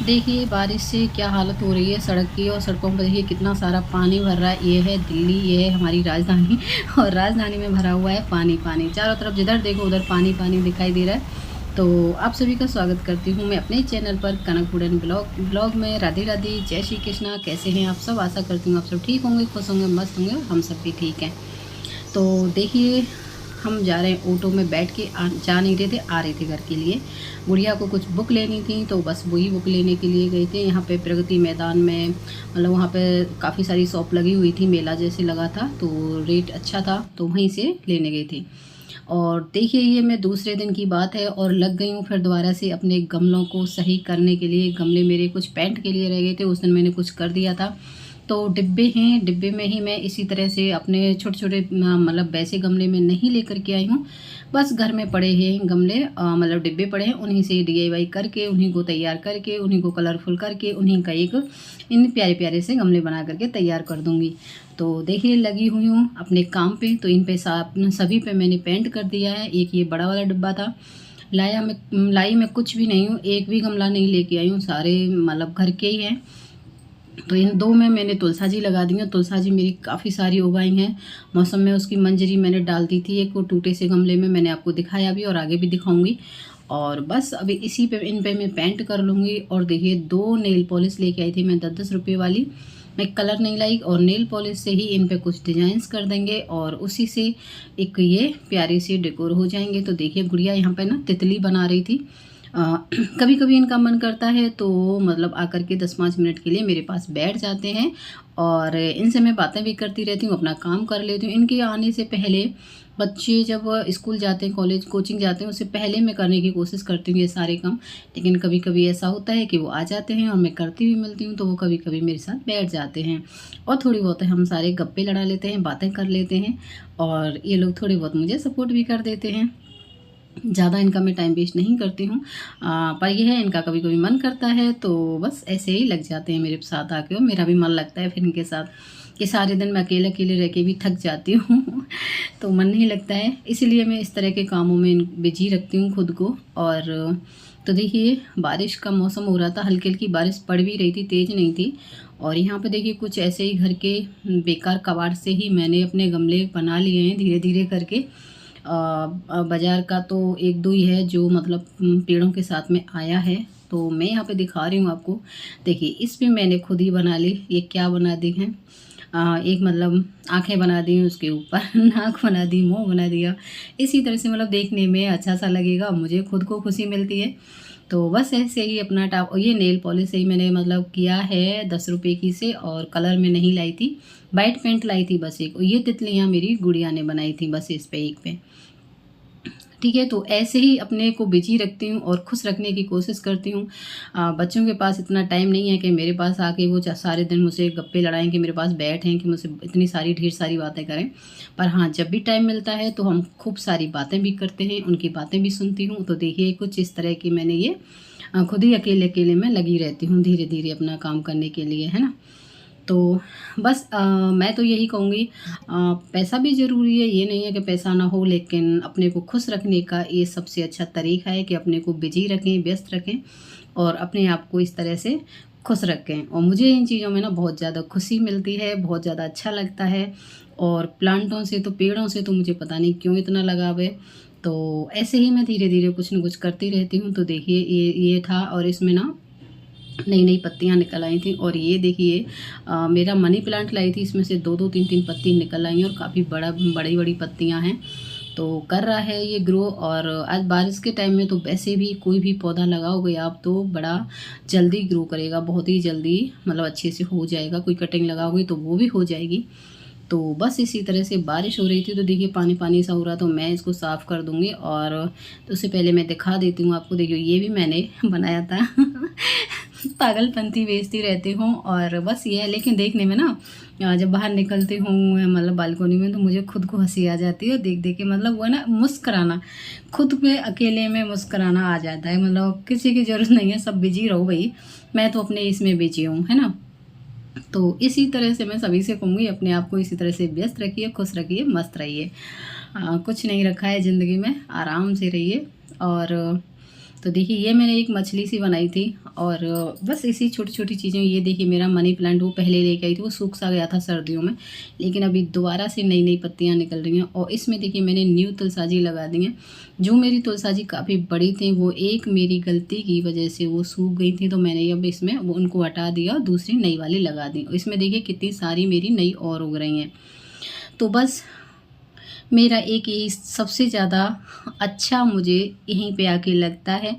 देखिए बारिश से क्या हालत हो रही है सड़क की। और सड़कों पर देखिए कितना सारा पानी भर रहा है। ये है दिल्ली, ये है हमारी राजधानी और राजधानी में भरा हुआ है पानी पानी। चारों तरफ जिधर देखो उधर पानी पानी दिखाई दे रहा है। तो आप सभी का स्वागत करती हूँ मैं अपने चैनल पर कनक वुडन ब्लॉग में। राधे राधे, जय श्री कृष्णा। कैसे हैं आप सब? आशा करती हूँ आप सब ठीक होंगे, खुश होंगे, मस्त होंगे। हम सब भी ठीक हैं। तो देखिए हम जा रहे हैं, ऑटो में बैठ के जा नहीं रहे थे, आ रहे थे घर के लिए। गुड़िया को कुछ बुक लेनी थी तो बस वही बुक लेने के लिए गए थे। यहाँ पे प्रगति मैदान में, मतलब वहाँ पे काफ़ी सारी शॉप लगी हुई थी, मेला जैसे लगा था, तो रेट अच्छा था तो वहीं से लेने गई थी। और देखिए ये मैं दूसरे दिन की बात है और लग गई हूँ फिर दोबारा से अपने गमलों को सही करने के लिए। गमले मेरे कुछ पेंट के लिए रह गए थे, उस दिन मैंने कुछ कर दिया था। तो डिब्बे हैं, डिब्बे में ही मैं इसी तरह से अपने छोटे छोटे मतलब वैसे गमले में नहीं लेकर के आई हूँ। बस घर में पड़े हैं गमले, मतलब डिब्बे पड़े हैं, उन्हीं से DIY करके, उन्हीं को तैयार करके, उन्हीं को कलरफुल करके, उन्हीं का एक इन प्यारे प्यारे से गमले बना करके तैयार कर दूँगी। तो देखिए लगी हुई हूँ अपने काम पे। तो इन पे सभी पे मैंने पेंट कर दिया है। एक ये बड़ा वाला डिब्बा था, लाई मैं कुछ भी नहीं हूँ, एक भी गमला नहीं लेके आई हूँ, सारे मतलब घर के ही हैं। तो इन दो में मैंने तुलसा जी लगा दी हैं। तुलसा जी मेरी काफ़ी सारी उगाई हैं। मौसम में उसकी मंजरी मैंने डाल दी थी एक वो टूटे से गमले में, मैंने आपको दिखाया भी और आगे भी दिखाऊंगी। और बस अभी इसी पे इन पे मैं पेंट कर लूँगी। और देखिए 2 नेल पॉलिश लेके आई थी मैं 10-10 रुपये वाली। मैं कलर नहीं लाई और नेल पॉलिश से ही इन पे कुछ डिजाइंस कर देंगे और उसी से एक ये प्यारे से डेकोर हो जाएंगे। तो देखिए गुड़िया यहाँ पे ना तितली बना रही थी। कभी कभी इनका मन करता है तो मतलब आकर के 10-5 मिनट के लिए मेरे पास बैठ जाते हैं और इनसे मैं बातें भी करती रहती हूँ, अपना काम कर लेती हूँ। इनके आने से पहले बच्चे जब स्कूल जाते हैं, कॉलेज कोचिंग जाते हैं, उससे पहले मैं करने की कोशिश करती हूँ ये सारे काम। लेकिन कभी कभी ऐसा होता है कि वो आ जाते हैं और मैं करती हुई मिलती हूँ, तो वो कभी कभी मेरे साथ बैठ जाते हैं और थोड़ी बहुत हम सारे गप्पे लड़ा लेते हैं, बातें कर लेते हैं। और ये लोग थोड़े बहुत मुझे सपोर्ट भी कर देते हैं। ज़्यादा इनका मैं टाइम वेस्ट नहीं करती हूँ। पर यह है इनका कभी कभी मन करता है तो बस ऐसे ही लग जाते हैं मेरे साथ आके, और मेरा भी मन लगता है फिर इनके साथ। कि सारे दिन मैं अकेले अकेले रह के भी थक जाती हूँ तो मन नहीं लगता है, इसीलिए मैं इस तरह के कामों में बिजी रखती हूँ खुद को। और तो देखिए बारिश का मौसम हो रहा था, हल्की हल्की बारिश पड़ भी रही थी, तेज़ नहीं थी। और यहाँ पे देखिए कुछ ऐसे ही घर के बेकार कबाड़ से ही मैंने अपने गमले बना लिए हैं धीरे धीरे करके। बाज़ार का तो एक दो ही है जो मतलब पेड़ों के साथ में आया है, तो मैं यहाँ पे दिखा रही हूँ आपको। देखिए इस पे मैंने खुद ही बना ली। ये क्या बना दी है, एक मतलब आंखें बना दी उसके ऊपर नाक बना दी, मुंह बना दिया। इसी तरह से मतलब देखने में अच्छा सा लगेगा, मुझे खुद को खुशी मिलती है। तो बस ऐसे ही अपना टाप। और ये नेल पॉलिश से ही मैंने मतलब किया है 10 रुपये की से, और कलर में नहीं लाई थी, वाइट पेंट लाई थी बस एक। और ये तितलियाँ मेरी गुड़िया ने बनाई थी बस इस पे एक पे। ठीक है, तो ऐसे ही अपने को बिजी रखती हूँ और खुश रखने की कोशिश करती हूँ। बच्चों के पास इतना टाइम नहीं है कि मेरे पास आके वो सारे दिन मुझसे गप्पे लड़ाएं, कि मेरे पास बैठें, कि मुझसे इतनी सारी ढेर सारी बातें करें। पर हाँ, जब भी टाइम मिलता है तो हम खूब सारी बातें भी करते हैं, उनकी बातें भी सुनती हूँ। तो देखिए कुछ इस तरह की मैंने ये खुद ही अकेले अकेले में लगी रहती हूँ धीरे धीरे अपना काम करने के लिए, है ना। तो बस मैं तो यही कहूँगी, पैसा भी ज़रूरी है, ये नहीं है कि पैसा ना हो, लेकिन अपने को खुश रखने का ये सबसे अच्छा तरीका है कि अपने को बिजी रखें, व्यस्त रखें और अपने आप को इस तरह से खुश रखें। और मुझे इन चीज़ों में ना बहुत ज़्यादा खुशी मिलती है, बहुत ज़्यादा अच्छा लगता है। और प्लांटों से तो, पेड़ों से तो मुझे पता नहीं क्यों इतना लगाव है। तो ऐसे ही मैं धीरे धीरे कुछ ना कुछ करती रहती हूँ। तो देखिए ये था, और इसमें ना नई नई पत्तियां निकल आई थी। और ये देखिए मेरा मनी प्लांट लाई थी, इसमें से दो दो तीन तीन पत्ती निकल आई और काफ़ी बड़ी बड़ी पत्तियां हैं। तो कर रहा है ये ग्रो। और आज बारिश के टाइम में तो वैसे भी कोई भी पौधा लगाओगे आप तो बड़ा जल्दी ग्रो करेगा, बहुत ही जल्दी मतलब अच्छे से हो जाएगा। कोई कटिंग लगाओगे तो वो भी हो जाएगी। तो बस इसी तरह से बारिश हो रही थी तो देखिए पानी पानी सा हो रहा, तो मैं इसको साफ़ कर दूंगी। और तो उससे पहले मैं दिखा देती हूँ आपको। देखिए ये भी मैंने बनाया था पागलपंती बेचती रहती हूँ और बस ये है। लेकिन देखने में ना जब बाहर निकलती हूँ मतलब बालकोनी में, तो मुझे खुद को हंसी आ जाती है देख देख के। मतलब वो ना मुस्कुराना, खुद पे अकेले में मुस्कुराना आ जाता है। मतलब किसी की ज़रूरत नहीं है, सब बिजी रहो भाई, मैं तो अपने इसमें बिजी हूँ, है ना। तो इसी तरह से मैं सभी से कहूँगी, अपने आप को इसी तरह से व्यस्त रखिए, खुश रखिए, मस्त रहिए। कुछ नहीं रखा है ज़िंदगी में, आराम से रहिए। और तो देखिए ये मैंने एक मछली सी बनाई थी, और बस इसी छोटी छोटी चीज़ें। ये देखिए मेरा मनी प्लांट वो पहले लेके आई थी, वो सूख सा गया था सर्दियों में, लेकिन अभी दोबारा से नई नई पत्तियां निकल रही हैं। और इसमें देखिए मैंने न्यू तुलसाजी लगा दी हैं। जो मेरी तुलसाजी काफ़ी बड़ी थी, वो एक मेरी गलती की वजह से वो सूख गई थी, तो मैंने अब इसमें वो उनको हटा दिया और दूसरी नई वाली लगा दी। इसमें देखिए कितनी सारी मेरी नई और उग रही हैं। तो बस मेरा एक यही सबसे ज़्यादा अच्छा मुझे यहीं पे आके लगता है।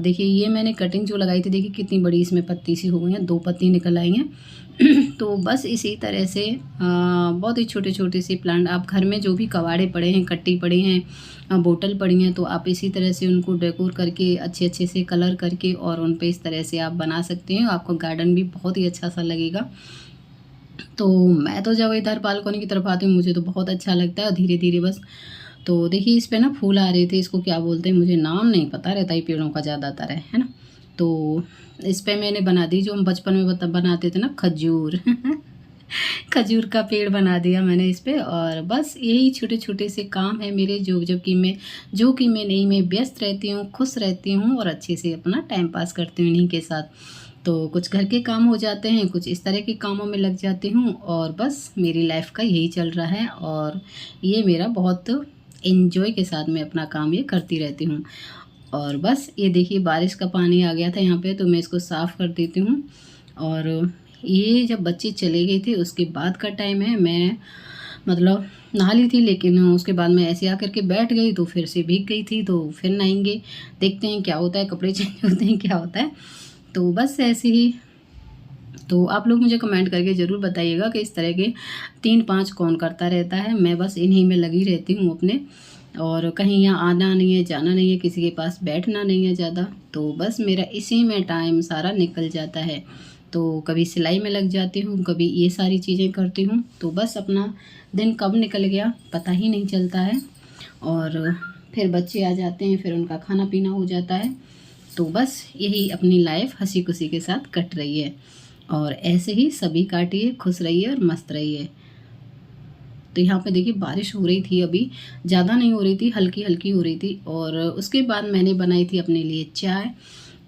देखिए ये मैंने कटिंग जो लगाई थी, देखिए कितनी बड़ी इसमें पत्ती सी हो गई हैं, 2 पत्ती निकल आई हैं। तो बस इसी तरह से बहुत ही छोटे छोटे से प्लांट, आप घर में जो भी कबाड़े पड़े हैं, कट्टी पड़ी हैं, बोतल पड़ी हैं, तो आप इसी तरह से उनको डेकोर करके अच्छे अच्छे से कलर करके और उन पे इस तरह से आप बना सकते हैं। आपका गार्डन भी बहुत ही अच्छा सा लगेगा। तो मैं तो जब इधर बालकनी की तरफ आती हूँ, मुझे तो बहुत अच्छा लगता है। और धीरे धीरे बस, तो देखिए इस पे ना फूल आ रहे थे, इसको क्या बोलते हैं मुझे नाम नहीं पता रहता, ही पेड़ों का ज़्यादातर है ना। तो इस पे मैंने बना दी, जो हम बचपन में बनाते थे ना, खजूर खजूर का पेड़ बना दिया मैंने इस पे। और बस यही छोटे छोटे से काम है मेरे, जो कि मैं नहीं में व्यस्त रहती हूँ, खुश रहती हूँ और अच्छे से अपना टाइम पास करती हूँ इन्हीं के साथ। तो कुछ घर के काम हो जाते हैं, कुछ इस तरह के कामों में लग जाती हूँ, और बस मेरी लाइफ का यही चल रहा है। और ये मेरा बहुत एंजॉय के साथ मैं अपना काम ये करती रहती हूँ। और बस ये देखिए बारिश का पानी आ गया था यहाँ पे, तो मैं इसको साफ़ कर देती हूँ। और ये जब बच्चे चले गए थे उसके बाद का टाइम है, मैं मतलब नहा ली थी, लेकिन उसके बाद मैं ऐसे आकर के बैठ गई तो फिर से भीग गई थी। तो फिर नहाएंगे, देखते हैं क्या होता है, कपड़े चेंज होते हैं क्या होता है। तो बस ऐसे ही। तो आप लोग मुझे कमेंट करके ज़रूर बताइएगा कि इस तरह के 3-5 कौन करता रहता है। मैं बस इन्हीं में लगी रहती हूँ अपने, और कहीं यहाँ आना नहीं है, जाना नहीं है, किसी के पास बैठना नहीं है ज़्यादा। तो बस मेरा इसी में टाइम सारा निकल जाता है। तो कभी सिलाई में लग जाती हूँ, कभी ये सारी चीज़ें करती हूँ। तो बस अपना दिन कब निकल गया पता ही नहीं चलता है। और फिर बच्चे आ जाते हैं, फिर उनका खाना पीना हो जाता है। तो बस यही अपनी लाइफ हंसी खुशी के साथ कट रही है। और ऐसे ही सभी काटिए, खुश रहिए और मस्त रहिए। तो यहाँ पे देखिए बारिश हो रही थी, अभी ज़्यादा नहीं हो रही थी, हल्की हल्की हो रही थी। और उसके बाद मैंने बनाई थी अपने लिए चाय।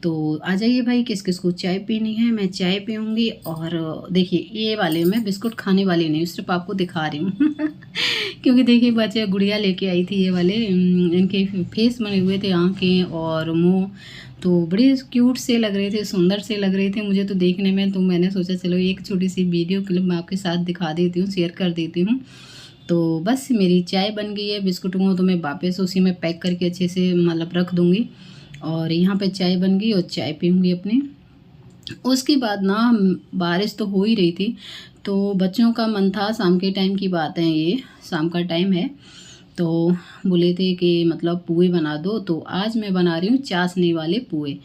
तो आ जाइए भाई, किस किस को चाय पीनी है, मैं चाय पीऊँगी। और देखिए ये वाले मैं बिस्कुट खाने वाली नहीं, सिर्फ आपको दिखा रही हूँ क्योंकि देखिए बच्चे गुड़िया लेके आई थी ये वाले, इनके फेस बने हुए थे, आँखें और मुँह, तो बड़े क्यूट से लग रहे थे, सुंदर से लग रहे थे मुझे तो देखने में। तो मैंने सोचा चलो एक छोटी सी वीडियो क्लिप मैं आपके साथ दिखा देती हूँ, शेयर कर देती हूँ। तो बस मेरी चाय बन गई है। बिस्कुटों को तो मैं वापस उसी में पैक करके अच्छे से मतलब रख दूँगी। और यहाँ पे चाय बन गई और चाय पीऊँगी अपनी। उसके बाद ना बारिश तो हो ही रही थी, तो बच्चों का मन था, शाम के टाइम की बात है, ये शाम का टाइम है, तो बोले थे कि मतलब पुए बना दो। तो आज मैं बना रही हूँ चाशनी वाले पुए।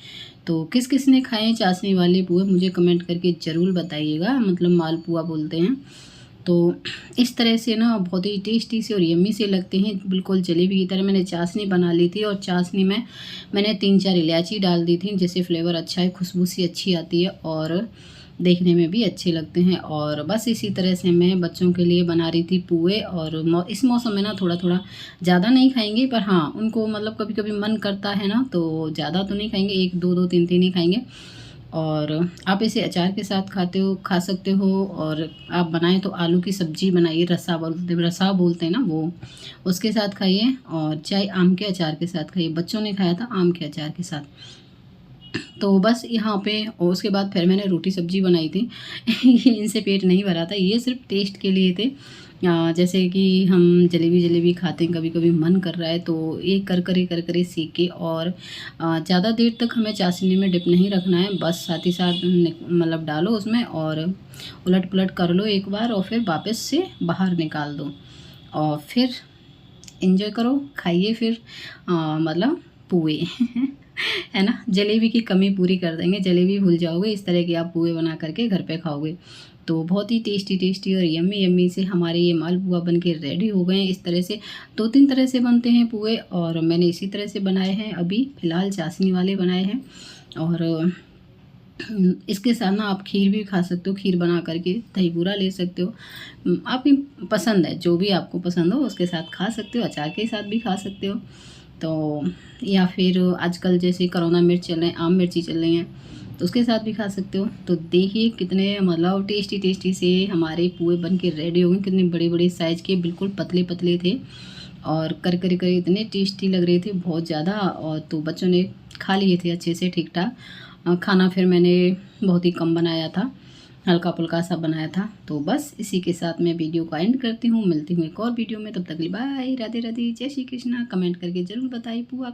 तो किस किस ने खाए चाशनी वाले पुए मुझे कमेंट करके ज़रूर बताइएगा, मतलब मालपुआ बोलते हैं। तो इस तरह से ना बहुत ही टेस्टी से और यम्मी से लगते हैं, बिल्कुल जलेबी की तरह। मैंने चाशनी बना ली थी और चाशनी में मैंने 3-4 इलायची डाल दी थी, जिससे फ्लेवर अच्छा है, खुशबू सी अच्छी आती है और देखने में भी अच्छे लगते हैं। और बस इसी तरह से मैं बच्चों के लिए बना रही थी पुए। और इस मौसम में ना थोड़ा थोड़ा, ज़्यादा नहीं खाएंगे, पर हाँ उनको मतलब कभी कभी मन करता है ना, तो ज़्यादा तो नहीं खाएंगे, 1 2 3 ही खाएंगे। और आप इसे अचार के साथ खा सकते हो। और आप बनाएं तो आलू की सब्ज़ी बनाइए, रसा बोलते हैं ना वो, उसके साथ खाइए। और चाहे आम के अचार के साथ खाइए, बच्चों ने खाया था आम के अचार के साथ। तो बस यहाँ पे, और उसके बाद फिर मैंने रोटी सब्जी बनाई थी ये इनसे पेट नहीं भरा था, ये सिर्फ टेस्ट के लिए थे। जैसे कि हम जलेबी खाते हैं, कभी कभी मन कर रहा है तो ये कर करे सीख के। और ज़्यादा देर तक हमें चाशनी में डिप नहीं रखना है, बस साथ ही साथ मतलब डालो उसमें और उलट पुलट कर लो एक बार, और फिर वापस से बाहर निकाल दो और फिर एंजॉय करो, खाइए फिर मतलब पुए है ना। जलेबी की कमी पूरी कर देंगे, जलेबी भूल जाओगे, इस तरह के आप पुए बना करके घर पे खाओगे तो बहुत ही टेस्टी और यम्मी से हमारे ये मालपुआ बन के रेडी हो गए हैं। इस तरह से 2-3 तरह से बनते हैं पुए, और मैंने इसी तरह से बनाए हैं, अभी फ़िलहाल चाशनी वाले बनाए हैं। और इसके साथ ना आप खीर भी खा सकते हो, खीर बना करके दही बूरा ले सकते हो, आपकी पसंद है, जो भी आपको पसंद हो उसके साथ खा सकते हो, अचार के साथ भी खा सकते हो। तो या फिर आजकल जैसे करोना मिर्च चल रहे हैं, आम मिर्ची चल रही हैं, तो उसके साथ भी खा सकते हो। तो देखिए कितने मतलब टेस्टी टेस्टी से हमारे पुए बन के रेडी हो गए। कितने बड़े बड़े साइज़ के, बिल्कुल पतले पतले थे और कर इतने टेस्टी लग रहे थे, बहुत ज़्यादा। और तो बच्चों ने खा लिए थे अच्छे से, ठीक ठाक। खाना फिर मैंने बहुत ही कम बनाया था, हल्का फुल्का सा बनाया था। तो बस इसी के साथ मैं वीडियो को एंड करती हूँ। मिलती हूँ एक और वीडियो में, तब तक के लिए बाय, राधे राधे, जय श्री कृष्णा। कमेंट करके ज़रूर बताइए पुआ